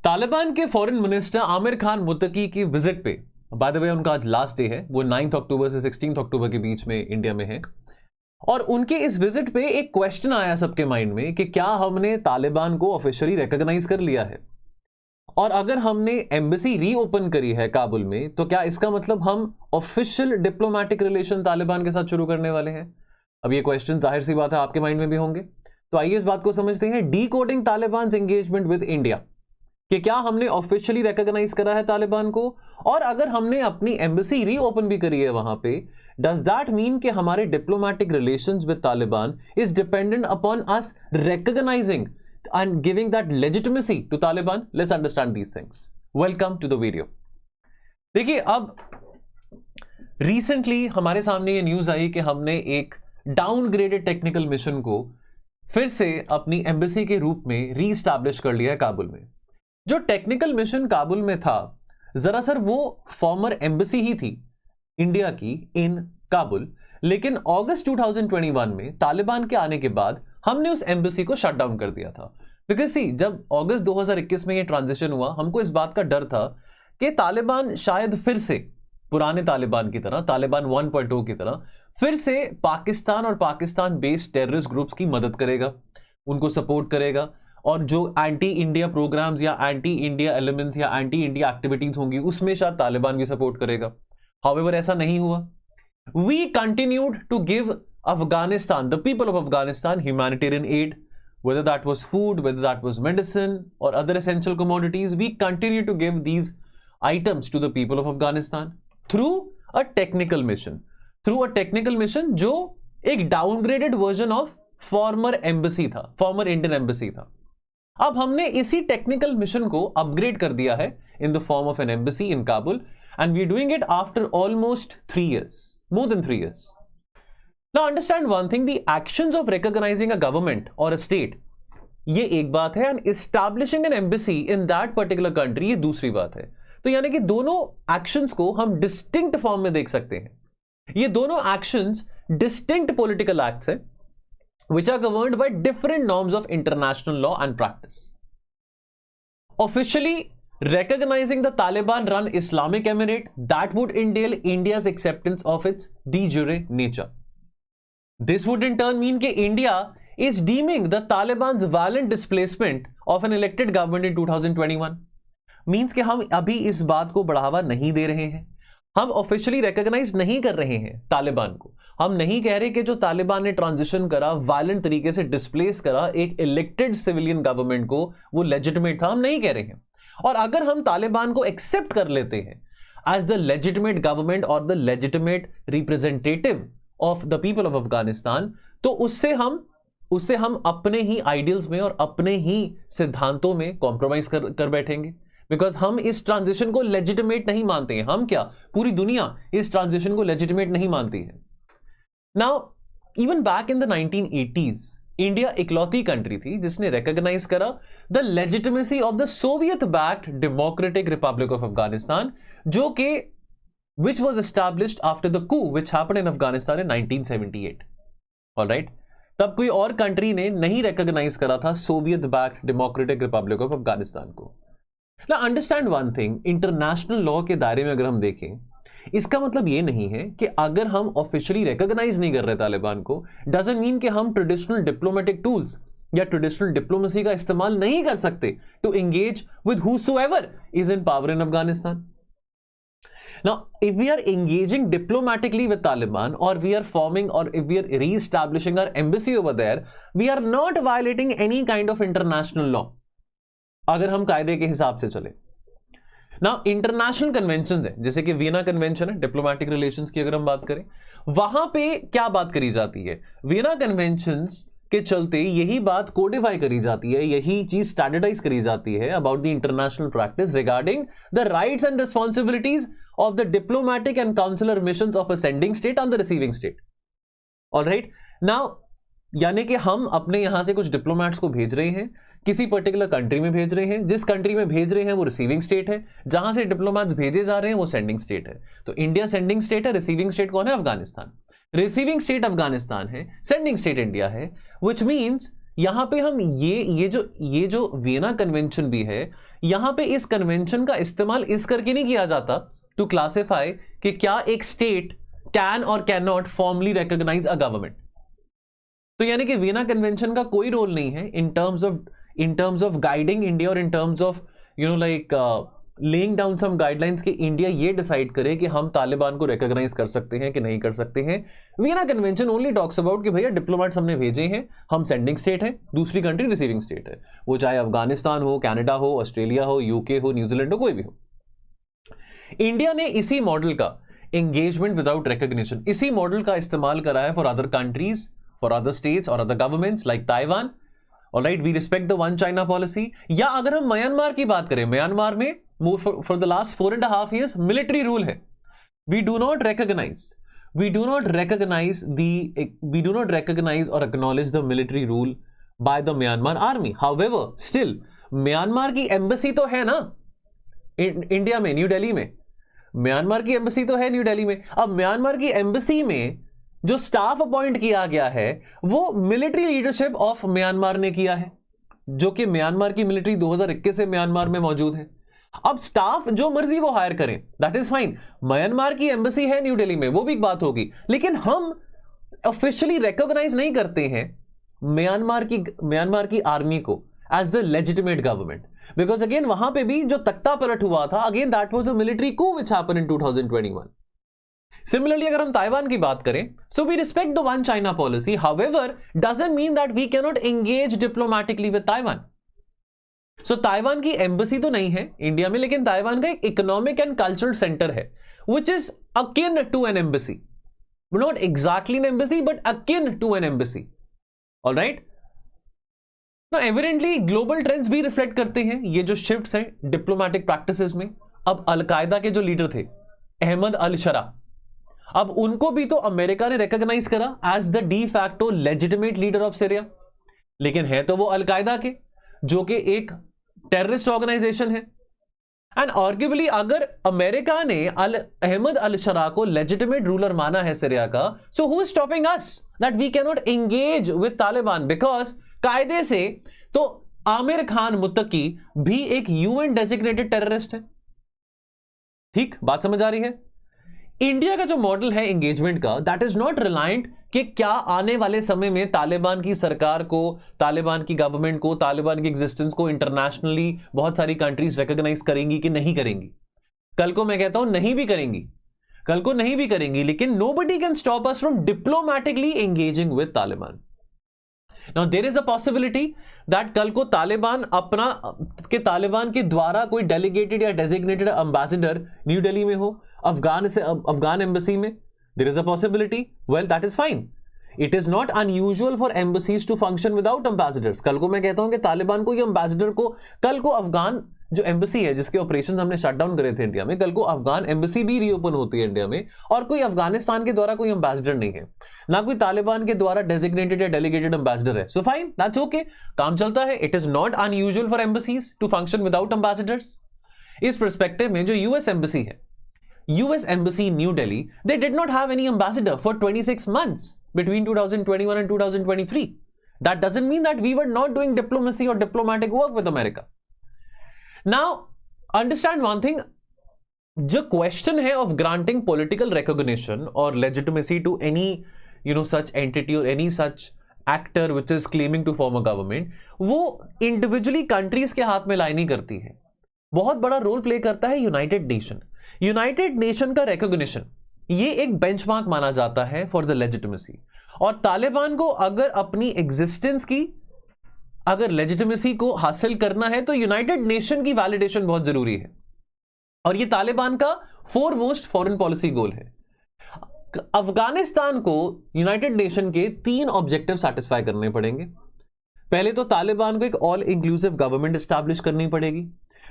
तालिबान के foreign minister Aamir Khan Muttaqi की visit पे, बाय द वे उनका आज लास्ट डे है, वो 9 अक्टूबर से 16 अक्टूबर के बीच में इंडिया में है। और उनके इस विजिट पे एक क्वेश्चन आया सबके माइंड में कि क्या हमने तालिबान को ऑफिशियली रिकॉग्नाइज कर लिया है, और अगर हमने एम्बेसी रीओपन करी है काबुल में तो क्या इसका मतलब हम ऑफिशियल डिप्लोमेटिक रिलेशन तालिबान के साथ शुरू करने वाले हैं। अब ये क्वेश्चन जाहिर सी बात है आपके माइंड में भी होंगे, तो आइए इस बात को समझते हैं। Decoding Taliban engagement with India, कि क्या हमने ऑफिशियली रिकॉग्नाइज करा है तालिबान को, और अगर हमने अपनी एम्बेसी रीओपन भी करी है वहां पे, डज दैट मीन कि हमारे diplomatic relations with Taliban is dependent upon us recognising and giving that legitimacy to Taliban? Let's understand these things. Welcome to the video. देखिए, अब रिसेंटली हमारे सामने ये न्यूज आई कि हमने एक डाउनग्रेडेड टेक्निकल मिशन को फिर से अपनी एम्बेसी के रूप में रीस्टैब्लिश कर लिया है काबुल में। जो टेक्निकल मिशन काबुल में था, जरा सर वो फॉर्मर एम्बेसी ही थी इंडिया की इन काबुल, लेकिन अगस्त 2021 में तालिबान के आने के बाद हमने उस एम्बेसी को शट डाउन कर दिया था। बिकॉज सी, जब अगस्त 2021 में ये ट्रांजिशन हुआ, हमको इस बात का डर था कि तालिबान शायद फिर से पुराने तालिबान की तरह, तालिबान 1.0 की तरह, फिर से पाकिस्तान और पाकिस्तान बेस्ड टेररिस्ट ग्रुप्स की मदद करेगा, उनको सपोर्ट करेगा, और जो एंटी इंडिया प्रोग्राम्स या एंटी इंडिया एलिमेंट्स या एंटी इंडिया एक्टिविटीज होंगी उसमें शायद तालिबान भी सपोर्ट करेगा। हाउएवर ऐसा नहीं हुआ। We continued to give Afghanistan, the people of Afghanistan, humanitarian aid, whether that was food, whether that was medicine or other essential commodities. We continue to give these items to the people of Afghanistan through a technical mission, जो एक downgraded version of former embassy था, former Indian embassy था। अब हमने इसी technical mission को upgrade कर दिया है in the form of an embassy in Kabul, and we're doing it after almost 3 years. More than 3 years. Now understand one thing, the actions of recognizing a government or a state, ये एक बात है, and establishing an embassy in that particular country ये दूसरी बात है। तो यानी कि दोनों actions को हम distinct form में देख सकते हैं। ये दोनों actions distinct political acts हैं which are governed by different norms of international law and practice. Officially recognizing the Taliban-run Islamic Emirate, that would entail India's acceptance of its de jure nature. This would in turn mean that India is deeming the Taliban's violent displacement of an elected government in 2021. Means कि हम अभी इस बात को बढ़ावा नहीं दे रहे हैं, हम ऑफिशियली रिकॉग्नाइज नहीं कर रहे हैं तालिबान को। हम नहीं कह रहे कि जो तालिबान ने ट्रांजिशन करा, वायलेंट तरीके से डिस्प्लेस करा एक इलेक्टेड सिविलियन गवर्नमेंट को, वो लेजिटिमेट था, हम नहीं कह रहे हैं। और अगर हम तालिबान को एक्सेप्ट कर लेते हैं एज द लेजिटिमेट गवर्नमेंट और the legitimate representative of the people of Afghanistan, तो उससे हम अपने ही आइडियल्स में और अपने ही सिद्धांतों में कॉम्प्रोमाइज कर बैठेंगे। बिकॉज हम इस ट्रांजिशन को लेजिटिमेट नहीं मानते हैं। हम क्या, पूरी दुनिया इस ट्रांजिशन को लेजिटिमेट नहीं मानती है। Now even back in the 1980s India इकलौती कंट्री थी जिसने रिकॉग्नाइज करा the legitimacy of the Soviet backed democratic Republic of Afghanistan, जो कि which was established after the coup which happened in Afghanistan in 1978. Alright, तब कोई और कंट्री ने नहीं रिकॉग्नाइज करा था Soviet backed democratic Republic of Afghanistan को। Now understand one thing, international law के दायरे में अगर हम देखें, इसका मतलब ये नहीं है कि अगर हम ऑफिशियली रिकॉग्नाइज नहीं कर रहे तालिबान को, डजंट मीन कि हम ट्रेडिशनल डिप्लोमेटिक टूल्स या ट्रेडिशनल डिप्लोमेसी का इस्तेमाल नहीं कर सकते to engage with whosoever is in power in Afghanistan. Now, if we are engaging diplomatically with Taliban, or we are forming, or if we are re-establishing our embassy over there, we are not violating any kind of international law. अगर हम कायदे के हिसाब से चले। Now, international convention है, जैसे कि वियना कन्वेंशन है डिप्लोमेटिक रिलेशंस की अगर हम बात करें, वहां पे क्या बात करी जाती है, वियना कन्वेंशंस के चलते यही बात कोडिफाई करी जाती है, यही चीज स्टैंडर्डाइज करी जाती है about the international practice regarding the rights and responsibilities of the diplomatic and consular missions of a sending state on the receiving state. Alright, now यानी कि हम अपने यहां से कुछ डिप्लोमेट्स को भेज रहे हैं, किसी पर्टिकुलर कंट्री में भेज रहे हैं, जिस कंट्री में भेज रहे हैं वो रिसीविंग स्टेट है, जहां से डिप्लोमेट्स भेजे जा रहे हैं वो सेंडिंग स्टेट है। तो इंडिया सेंडिंग स्टेट है, रिसीविंग स्टेट कौन है? अफगानिस्तान। रिसीविंग स्टेट अफगानिस्तान है, सेंडिंग स्टेट इंडिया है, व्हिच मींस यहां पे हम ये जो वियना कन्वेंशन भी है, यहां पे इस कन्वेंशन का इस्तेमाल इस करके नहीं किया जाता टू क्लासिफाई कि क्या एक स्टेट कैन और can not formally recognise a government. तो यानी कि वियना कन्वेंशन का कोई रोल नहीं है in terms of guiding India और in terms of laying down some guidelines कि इंडिया ये डिसाइड करे कि हम तालिबान को रिकॉग्नाइज कर सकते हैं कि नहीं कर सकते हैं। Vienna convention only talks about कि भैया डिप्लोमेट्स हमने भेजे हैं, हम सेंडिंग स्टेट है, दूसरी कंट्री रिसीविंग स्टेट है, वो चाहे अफगानिस्तान हो, कनाडा हो, ऑस्ट्रेलिया हो, यूके हो, न्यूजीलैंड हो, कोई भी हो। इंडिया ने इसी मॉडल का एंगेजमेंट विदाउट रिकॉग्निशन, इसी मॉडल का इस्तेमाल करा है for other countries, for other states और other governments like Taiwan. Alright, we respect the one China policy. या अगर हम म्यांमार की बात करें, म्यांमार में for the last 4.5 years military rule है। We do not recognize or acknowledge the military rule by the Myanmar army. However, still Myanmar की embassy तो है ना इंडिया में, न्यू दिल्ली में। म्यांमार की एम्बेसी तो है न्यू दिल्ली में। अब म्यांमार की एम्बेसी में जो स्टाफ अपॉइंट किया गया है वो मिलिट्री लीडरशिप ऑफ म्यांमार ने किया है, जो कि म्यांमार की मिलिट्री 2021 से म्यांमार में मौजूद है। अब स्टाफ जो मर्जी वो हायर करें, दैट इज फाइन। म्यांमार की एम्बेसी है न्यू दिल्ली में, वो भी एक बात होगी, लेकिन हम ऑफिशियली रिकॉग्नाइज नहीं करते हैं म्यांमार की आर्मी को as the legitimate government, because again वहां पे भी जो तख्ता पलट हुआ था, again that was a military coup which happened in 2021। Similarly अगर हम ताइवान की बात करें, so we respect the one China policy, however doesn't mean that we can not engage diplomatically with Taiwan. So Taiwan की embassy तो नहीं है India में, लेकिन ताइवान का एक इकोनॉमिक एंड कल्चरल सेंटर है which is akin to an embassy, not exactly an embassy but akin to an embassy. Alright, now evidently global trends भी रिफ्लेक्ट करते हैं ये जो शिफ्ट्स हैं डिप्लोमैटिक प्रैक्टिसेस में। अब अलकायदा के जो लीडर थे अहमद अल शरा, अब उनको भी तो अमेरिका ने रिकॉग्नाइज करा as the de facto legitimate leader of Syria, लेकिन है तो वो अलकायदा के, जो कि एक टेररिस्ट ऑर्गेनाइजेशन है। एंड आर्ग्यूबली अगर अमेरिका ने अहमद अल शरा को लेजिटिमेट रूलर माना है सीरिया का, so who is stopping us that we can not engage with Taliban? Because कायदे से तो आमिर खान मुत्तकी भी एक यूएन डेजिग्नेटेड टेररिस्ट है। ठीक बात समझ आ रही है? इंडिया का जो मॉडल है एंगेजमेंट का, दैट इज नॉट रिलायंट कि क्या आने वाले समय में तालिबान की सरकार को, तालिबान की गवर्नमेंट को, तालिबान की एग्जिस्टेंस को इंटरनेशनली बहुत सारी कंट्रीज रिकॉग्नाइज करेंगी कि नहीं करेंगी। कल को मैं कहता हूं नहीं भी करेंगी, कल को नहीं भी करेंगी, लेकिन nobody can stop us from diplomatically engaging with Taliban. Now there is a possibility that कल को तालिबान के द्वारा कोई डेलीगेटेड या डेजिग्नेटेड एम्बेसडर न्यू दिल्ली में हो, अफगान एम्बेसी में, there is a possibility. Well, that is fine. It is not unusual for embassies to function without ambassadors. कल को मैं कहता हूं कि तालिबान को या एम्बेसडर को, कल को अफगान जो एम्बेसी है जिसके ऑपरेशन हमने शट डाउन करे थे इंडिया में, कल को अफगान एम्बेसी भी रीओपन होती है इंडिया में, और कोई अफगानिस्तान के द्वारा कोई एम्बेसडर नहीं है, ना कोई तालिबान के द्वारा डेजिग्नेटेड या डेलीगेटेड एम्बेसडर है। सो फाइन, दैट्स ओके, काम चलता है। It is not unusual for embassies to function without ambassadors. इस पर्सपेक्टिव में जो यूएस एम्बेसी है, US embassy New Delhi, they did not have any ambassador for 26 months between 2021 and 2023. That doesn't mean that we were not doing diplomacy or diplomatic work with America. Now, understand one thing. जो question है of granting political recognition और legitimacy to any such entity or any such actor which is claiming to form a government, वो individually countries के हाथ में लाई नहीं करती है। बहुत बड़ा रोल प्ले करता है यूनाइटेड नेशन। यूनाइटेड नेशन का रिकॉग्निशन ये एक बेंचमार्क माना जाता है फॉर द लेजिटिमेसी। और तालिबान को अगर अपनी एग्जिस्टेंस की, अगर लेजिटिमेसी को हासिल करना है तो यूनाइटेड नेशन की वैलिडेशन बहुत जरूरी है, और ये तालिबान का फोरमोस्ट फॉरेन पॉलिसी गोल है। अफगानिस्तान को यूनाइटेड नेशन के 3 ऑब्जेक्टिव सेटिस्फाई करने पड़ेंगे। पहले तो तालिबान को एक ऑल इंक्लूसिव गवर्नमेंट एस्टैब्लिश करनी पड़ेगी।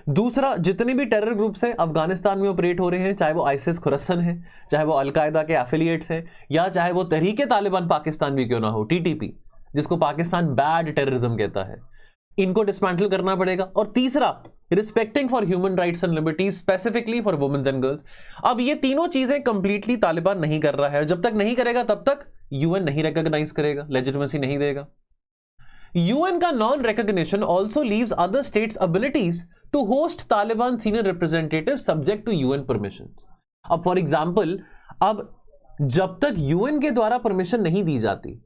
दूसरा, जितने भी टेरर ग्रुप्स हैं अफगानिस्तान में ऑपरेट हो रहे हैं, चाहे वो आईसिस खुरसन है, चाहे वो अलकायदा के एफिलिएट्स हैं, या चाहे वो तहरीके तालिबान पाकिस्तान भी क्यों ना हो, टीटीपी, जिसको पाकिस्तान बैड टेररिज्म कहता है, इनको डिसमेंटल करना पड़ेगा। और तीसरा, respecting for human rights and liberties, specifically for women's and girls. अब ये तीनों चीजें कंप्लीटली तालिबान नहीं कर रहा है, जब तक नहीं करेगा तब तक यूएन नहीं रिकॉग्नाइज करेगा, लेजिटिमेसी नहीं देगा। यूएन का non recognition also leaves other states abilities to host Taliban senior representative subject to UN permission. अब फॉर एग्जाम्पल, अब जब तक यूएन के द्वारा परमिशन नहीं दी जाती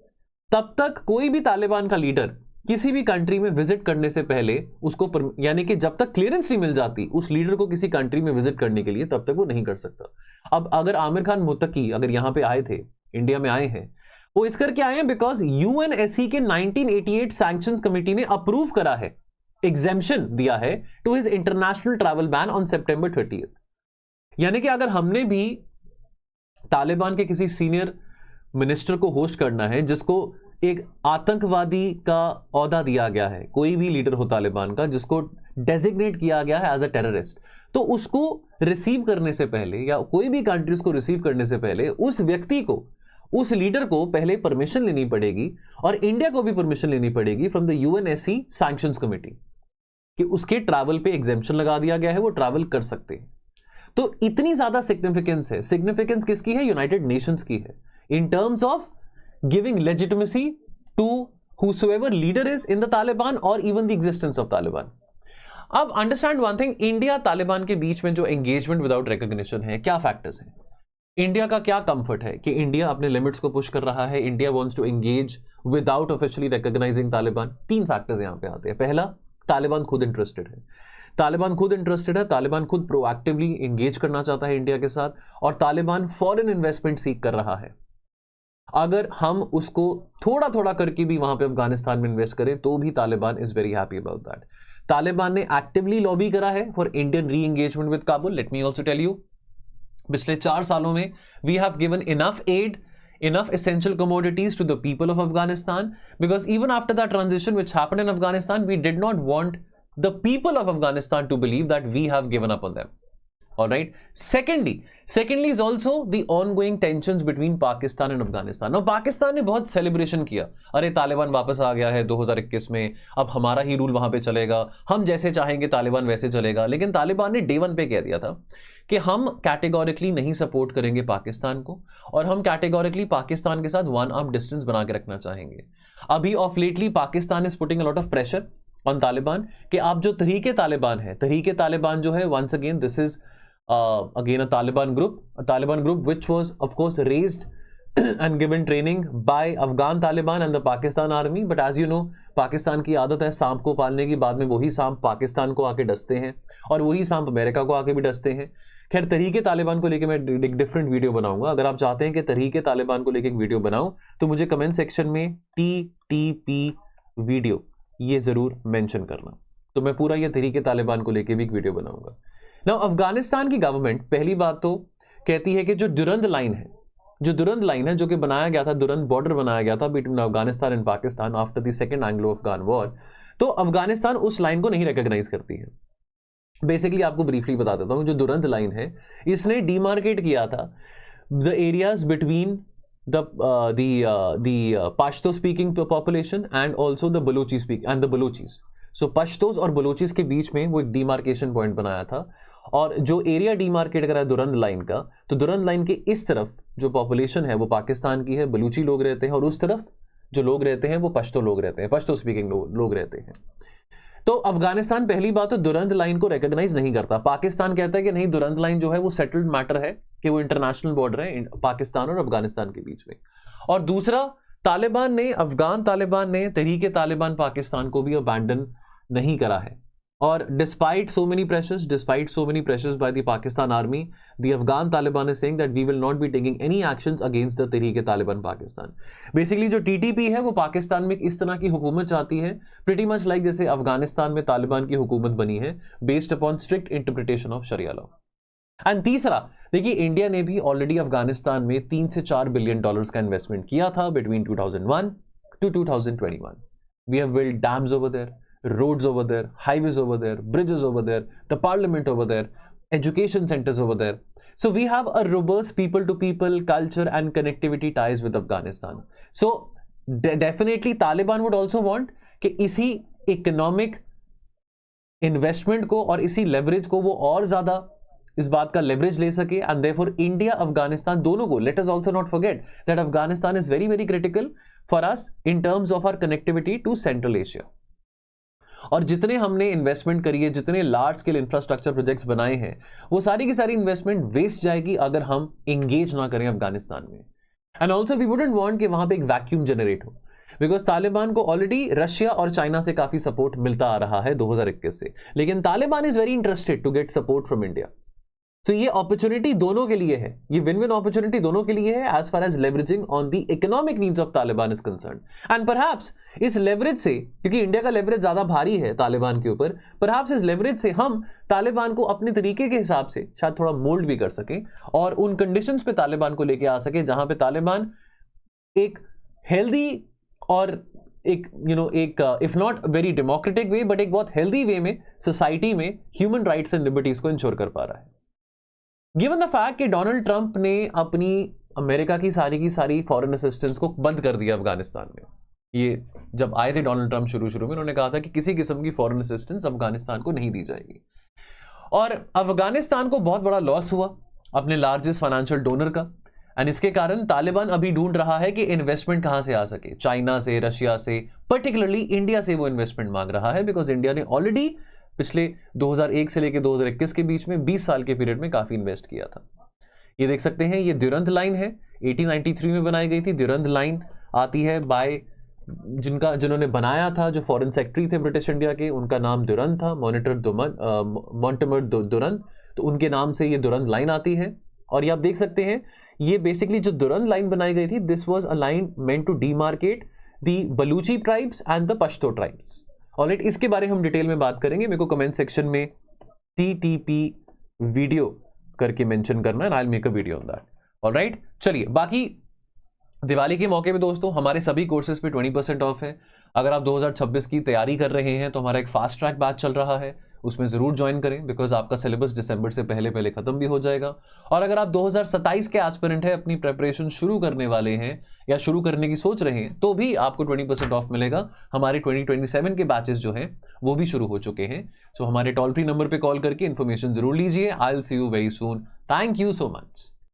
तब तक कोई भी तालिबान का लीडर किसी भी कंट्री में विजिट करने से पहले उसको यानी कि जब तक क्लियरेंस नहीं मिल जाती उस लीडर को किसी कंट्री में विजिट करने के लिए, तब तक वो नहीं कर सकता। अब अगर आमिर खान मुत्तकी अगर यहां पे आए थे, इंडिया में आए हैं, वो इस करके आए हैं बिकॉज यूएनएससी के 1988 सैंक्शंस कमेटी ने अप्रूव करा है, एग्जेम्पशन दिया है to his international travel ban on सितंबर 30। यानी कि अगर हमने भी तालिबान के किसी सीनियर मिनिस्टर को होस्ट करना है जिसको एक आतंकवादी का ओहदा दिया गया है, कोई भी लीडर हो तालिबान का जिसको डेजिग्नेट किया गया है एज अ टेररिस्ट, तो उसको रिसीव करने से पहले या कोई भी कंट्री उसको रिसीव करने से पहले उस व्यक्ति को, उस लीडर को पहले परमिशन लेनी पड़ेगी और इंडिया को भी परमिशन लेनी पड़ेगी from the UNSC sanctions committee कि उसके ट्रैवल पे एग्जेम्पशन लगा दिया गया है, वो ट्रैवल कर सकते हैं। तो इतनी ज्यादा सिग्निफिकेंस है। सिग्निफिकेंस किसकी है? यूनाइटेड नेशंस की है in terms of giving legitimacy to whosoever leader is in the Taliban or even the existence of Taliban. अब understand one thing, India Taliban के बीच में जो एंगेजमेंट विदाउट रिकॉग्निशन है, क्या फैक्टर्स हैं? इंडिया का क्या कंफर्ट है कि इंडिया अपने लिमिट्स को पुश कर रहा है, India wants to engage without officially recognising Taliban? तीन फैक्टर्स यहां पे आते हैं। पहला, तालिबान खुद इंटरेस्टेड है, तालिबान खुद इंटरेस्टेड है, तालिबान खुद प्रोएक्टिवली एंगेज करना चाहता है इंडिया के साथ, और तालिबान फॉरेन इन्वेस्टमेंट सीख कर रहा है। अगर हम उसको थोड़ा थोड़ा करके भी वहां पे अफगानिस्तान में इन्वेस्ट करें तो भी Taliban is very happy about that. Taliban ने एक्टिवली लॉबी करा है for Indian reengagement with Kabul. Let me also tell you, पिछले 4 सालों में we have given enough aid, enough essential commodities to the people of Afghanistan, because even after that transition which happened in Afghanistan, we did not want the people of Afghanistan to believe that we have given up on them. All right. Secondly is also the ongoing tensions between Pakistan and Afghanistan. Now Pakistan ने बहुत celebration किया, अरे तालिबान वापस आ गया है 2021 में, अब हमारा ही रूल वहां पे चलेगा, हम जैसे चाहेंगे तालिबान वैसे चलेगा। लेकिन तालिबान ने डे 1 पे कह दिया था कि हम कैटेगोरिकली नहीं सपोर्ट करेंगे पाकिस्तान को, और हम कैटेगोरिकली पाकिस्तान के साथ 1 arm डिस्टेंस बना के रखना चाहेंगे। अभी of lately Pakistan is putting a lot of pressure on Taliban कि आप जो तहरीके तालिबान है, तहरीके तालिबान जो है, once again this is again a Taliban group which was of course raised and given training by Afghan Taliban and the Pakistan army, but as you know Pakistan की आदत है सांप को पालने की, बाद में वही सांप पाकिस्तान को आके डसते हैं और वही सांप अमेरिका को आके भी डसते हैं। खैर, तहरीके तालिबान को लेके मैं एक डिफरेंट वीडियो बनाऊंगा। अगर आप चाहते हैं कि तहरीके तालिबान को लेके एक वीडियो बनाऊं तो मुझे कमेंट सेक्शन में TTP वीडियो ये जरूर मेंशन करना, तो मैं पूरा ये तहरीके तालिबान को लेके भी एक वीडियो बनाऊंगा। नाउ अफगानिस्तान की गवर्नमेंट पहली बात तो कहती है कि जो दुरंद लाइन है जो कि बनाया गया था, दुरंद बॉर्डर बनाया गया था between Afghanistan and Pakistan after the second Anglo Afghan war, तो अफगानिस्तान उस लाइन को नहीं रिकॉग्नाइज करती है। बेसिकली आपको ब्रीफली बता देता हूं, जो दुरंद लाइन है इसने डिमार्केट किया था the areas between the Pashto speaking population and also the Balochi speak and the Balochis. So Pashtos और बलोचिस के बीच में वो एक डिमार्केशन पॉइंट बनाया था, और जो एरिया डिमार्केट करा है दुरंद लाइन का, तो दुरंद लाइन के इस तरफ जो पॉपुलेशन है वो पाकिस्तान की है, बलूची लोग रहते हैं, और उस तरफ जो लोग रहते हैं वो पश्तो लोग रहते हैं, पश्तो स्पीकिंग लोग रहते हैं। तो अफगानिस्तान पहली बात तो दुरंद लाइन को रिकॉग्नाइज नहीं करता। पाकिस्तान कहता है कि नहीं, दुरंद लाइन जो है वो सेटल्ड मैटर है, कि वो इंटरनेशनल बॉर्डर है पाकिस्तान और अफगानिस्तान के बीच में। और दूसरा, अफगान तालिबान ने तहरीके तालिबान पाकिस्तान को भी अबैंडन नहीं करा है, और despite so many pressures by the Pakistan army, the Afghan Taliban is saying that we will not be taking any actions against the Tehrike Taliban Pakistan. Basically जो TTP है वो पाकिस्तान में इस तरह की हुकूमत चाहती है, प्रीटी मच लाइक जैसे अफगानिस्तान में तालिबान की हुकूमत बनी है, based upon strict interpretation of sharia law. And तीसरा, देखिए इंडिया ने भी ऑलरेडी अफगानिस्तान में 3 से 4 बिलियन डॉलर्स का इन्वेस्टमेंट किया था between 2001 to 2021। We have built dams over there, roads over there, highways over there, bridges over there, the parliament over there, education centers over there. So we have a robust people to people culture and connectivity ties with Afghanistan. So definitely Taliban would also want कि इसी economic investment को और इसी leverage को वो और ज़्यादा इस बात का leverage ले सके, and therefore India, Afghanistan दोनों को, let us also not forget that Afghanistan is very very critical for us in terms of our connectivity to Central Asia. और जितने हमने इन्वेस्टमेंट करी है, जितने लार्ज स्केल इंफ्रास्ट्रक्चर प्रोजेक्ट्स बनाए हैं, वो सारी की सारी इन्वेस्टमेंट वेस्ट जाएगी अगर हम एंगेज ना करें अफगानिस्तान में। And also we wouldn't want कि वहां पे एक वैक्यूम जनरेट हो, बिकॉज तालिबान को ऑलरेडी रशिया और चाइना से काफी सपोर्ट मिलता आ रहा है 2021 से, लेकिन Taliban is very interested to get support from India. तो ये अपॉर्चुनिटी दोनों के लिए है, ये विन विन अपॉर्चुनिटी दोनों के लिए है as far as leveraging on the economic needs of Taliban is concern. And perhaps इस लेवरेज से, क्योंकि इंडिया का लेवरेज ज्यादा भारी है तालिबान के ऊपर, परहैप्स इस लेवरेज से हम तालिबान को अपने तरीके के हिसाब से शायद थोड़ा मोल्ड भी कर सकें और उन कंडीशंस पे तालिबान को लेके आ सके जहां पे तालिबान एक हेल्दी और एक एक if not very democratic way but एक बहुत हेल्दी वे में सोसाइटी में ह्यूमन राइट्स एंड लिबर्टीज को इंश्योर कर पा रहा है। गिवन द फैक्ट कि डोनाल्ड ट्रंप ने अपनी अमेरिका की सारी फॉरेन असिस्टेंस को बंद कर दिया अफगानिस्तान में। ये जब आए थे डोनाल्ड ट्रंप शुरू में उन्होंने कहा था कि किसी किस्म की फॉरेन असिस्टेंस अफगानिस्तान को नहीं दी जाएगी, और अफगानिस्तान को बहुत बड़ा लॉस हुआ अपने लार्जेस्ट फाइनेंशियल डोनर का। एंड इसके कारण तालिबान अभी ढूंढ रहा है कि इन्वेस्टमेंट कहां से आ सके, चाइना से, रशिया से, पर्टिकुलरली इंडिया से वो इन्वेस्टमेंट मांग रहा है, बिकॉज इंडिया ने ऑलरेडी पिछले 2001 से लेकर 2021 के बीच में 20 साल के पीरियड में काफी इन्वेस्ट किया था। ये देख सकते हैं, ये दुरंत लाइन है, 1893 में बनाई गई थी। दुरंत लाइन आती है बाय जिन्होंने बनाया था, जो फॉरेन सेक्रेटरी थे ब्रिटिश इंडिया के, उनका नाम दुरंत था, मॉन्टिमर दुरंत, तो उनके नाम से ये दुरंत लाइन आती है। और ये आप देख सकते हैं, ये बेसिकली जो दुरंत लाइन बनाई गई थी, this was a line meant to demarcate the Baluchi tribes and the Pashto tribes. Alright, इसके बारे में हम डिटेल में बात करेंगे। मेरे को कमेंट सेक्शन में TTP वीडियो करके मेंशन करना है, I will make a video on that. Alright, चलिए बाकी दिवाली के मौके पे दोस्तों हमारे सभी कोर्सेज पे 20% ऑफ है। अगर आप 2026 की तैयारी कर रहे हैं तो हमारा एक फास्ट ट्रैक बैच चल रहा है, उसमें जरूर ज्वाइन करें, बिकॉज आपका सिलेबस दिसंबर से पहले खत्म भी हो जाएगा। और अगर आप 2027 के एस्पिरेंट है, अपनी प्रेपरेशन शुरू करने वाले हैं या शुरू करने की सोच रहे हैं, तो भी आपको 20% ऑफ मिलेगा। हमारे 2027 के बैचेस जो हैं वो भी शुरू हो चुके हैं। सो हमारे टोल फ्री नंबर पर कॉल करके इन्फॉर्मेशन जरूर लीजिए। I will see you very soon. Thank you so much.